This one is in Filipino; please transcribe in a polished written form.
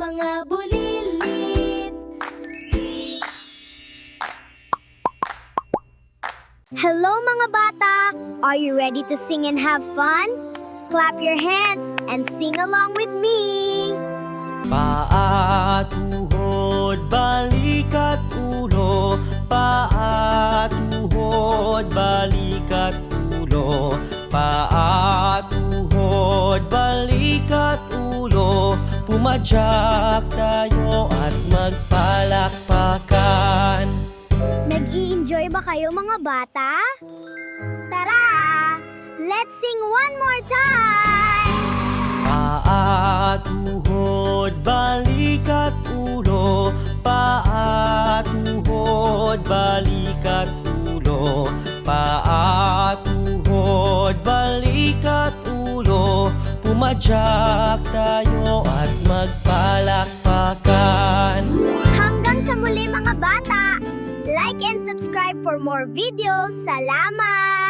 mga bulilit. Hello mga bata! Are you ready to sing and have fun? Clap your hands and sing along with me! Paa, tuhod, balik at ulo. Paa, tuhod, balik at ulo. Paa, tuhod, balik at ulo. Pumadyak tayo at magpalakpakan. Nag-i-enjoy ba kayo mga bata? Tara! Let's sing one more time! Paa, tuhod, balik at ulo. Paa, tuhod, balik at ulo. Paa, tuhod, balik at ulo. Pumadyak tayo at magpalakpakan. Hanggang sa muli mga bata! Like and subscribe for more videos. Salamat!